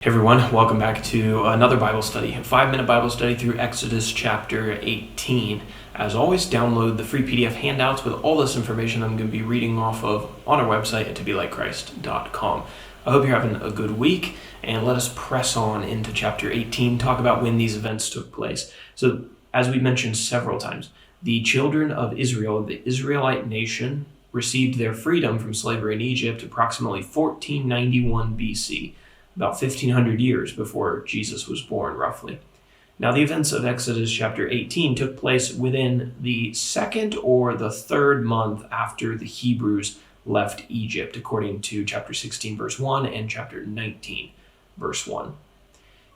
Hey everyone, welcome back to another Bible study, a 5-minute Bible study through Exodus chapter 18. As always, download the free PDF handouts with all this information I'm going to be reading off of on our website at tobelikechrist.com. I hope you're having a good week, and let us press on into chapter 18, talk about when these events took place. So, as we mentioned several times, the children of Israel, the Israelite nation, received their freedom from slavery in Egypt approximately 1491 BC. About 1,500 years before Jesus was born, roughly. Now, the events of Exodus chapter 18 took place within the second or the third month after the Hebrews left Egypt, according to chapter 16, verse 1, and chapter 19, verse 1.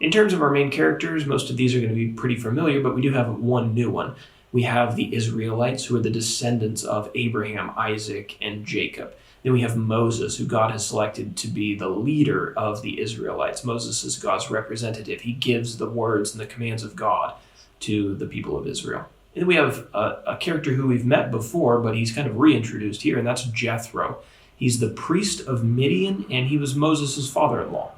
In terms of our main characters, most of these are going to be pretty familiar, but we do have one new one. We have the Israelites, who are the descendants of Abraham, Isaac, and Jacob. Then we have Moses, who God has selected to be the leader of the Israelites. Moses is God's representative. He gives the words and the commands of God to the people of Israel. And then we have a character who we've met before, but he's kind of reintroduced here, and that's Jethro. He's the priest of Midian, and he was Moses' father-in-law.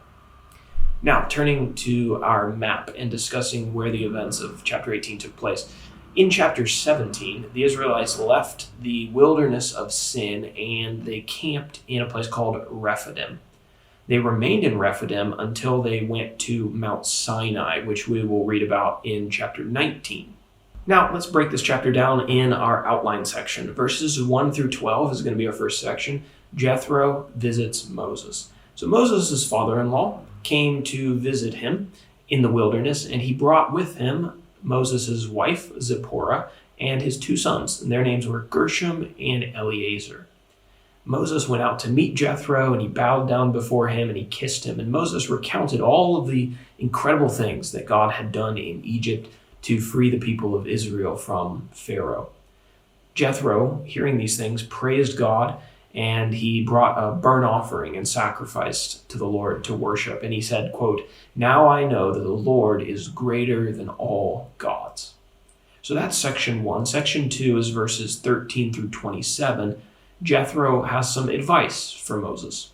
Now, turning to our map and discussing where the events of chapter 18 took place. In chapter 17, the Israelites left the wilderness of Sin and they camped in a place called Rephidim. They remained in Rephidim until they went to Mount Sinai, which we will read about in chapter 19. Now, let's break this chapter down in our outline section. Verses 1 through 12 is going to be our first section. Jethro visits Moses. So Moses' father-in-law came to visit him in the wilderness, and he brought with him Moses' wife, Zipporah, and his two sons, and their names were Gershom and Eleazar. Moses went out to meet Jethro, and he bowed down before him, and he kissed him. And Moses recounted all of the incredible things that God had done in Egypt to free the people of Israel from Pharaoh. Jethro, hearing these things, praised God, and he brought a burnt offering and sacrificed to the Lord to worship. And he said, quote, "Now I know that the Lord is greater than all gods." So that's section 1. Section 2 is verses 13 through 27. Jethro has some advice for Moses.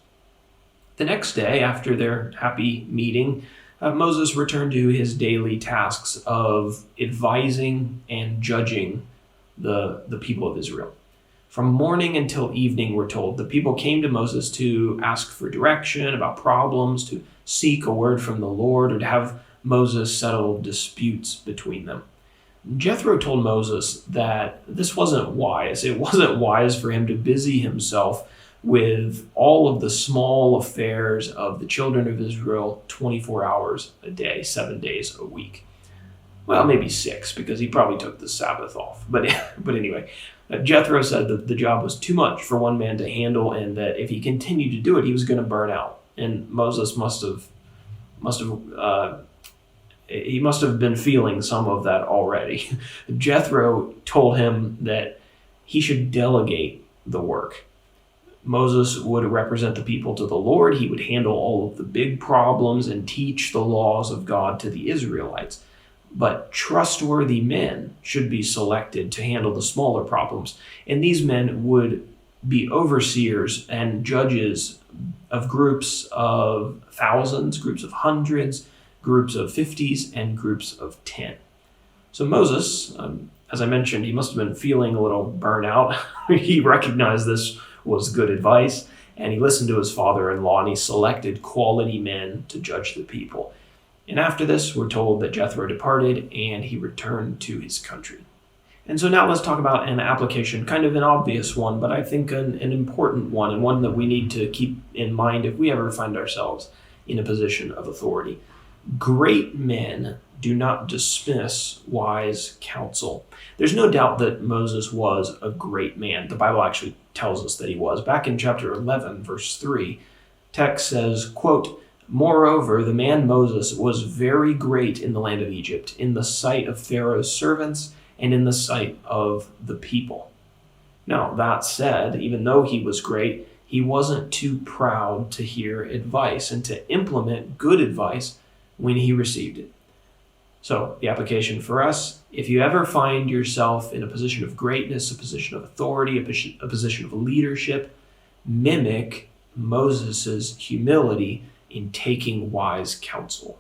The next day, after their happy meeting, Moses returned to his daily tasks of advising and judging the people of Israel. From morning until evening, we're told, the people came to Moses to ask for direction about problems, to seek a word from the Lord, or to have Moses settle disputes between them. Jethro told Moses that this wasn't wise. It wasn't wise for him to busy himself with all of the small affairs of the children of Israel 24 hours a day, 7 days a week. Well, maybe 6, because he probably took the Sabbath off. But anyway, Jethro said that the job was too much for one man to handle, and that if he continued to do it, he was going to burn out. And Moses must have been feeling some of that already. Jethro told him that he should delegate the work. Moses would represent the people to the Lord. He would handle all of the big problems and teach the laws of God to the Israelites. But trustworthy men should be selected to handle the smaller problems. And these men would be overseers and judges of groups of thousands, groups of hundreds, groups of 50s, and groups of 10. So Moses, as I mentioned, he must have been feeling a little burnout. He recognized this was good advice, and he listened to his father-in-law, and he selected quality men to judge the people. And after this, we're told that Jethro departed and he returned to his country. And so now let's talk about an application, kind of an obvious one, but I think an important one, and one that we need to keep in mind if we ever find ourselves in a position of authority. Great men do not dismiss wise counsel. There's no doubt that Moses was a great man. The Bible actually tells us that he was. Back in chapter 11, verse 3, text says, quote, "Moreover, the man Moses was very great in the land of Egypt, in the sight of Pharaoh's servants and in the sight of the people." Now, that said, even though he was great, he wasn't too proud to hear advice and to implement good advice when he received it. So, the application for us, if you ever find yourself in a position of greatness, a position of authority, a position of leadership, mimic Moses' humility in taking wise counsel.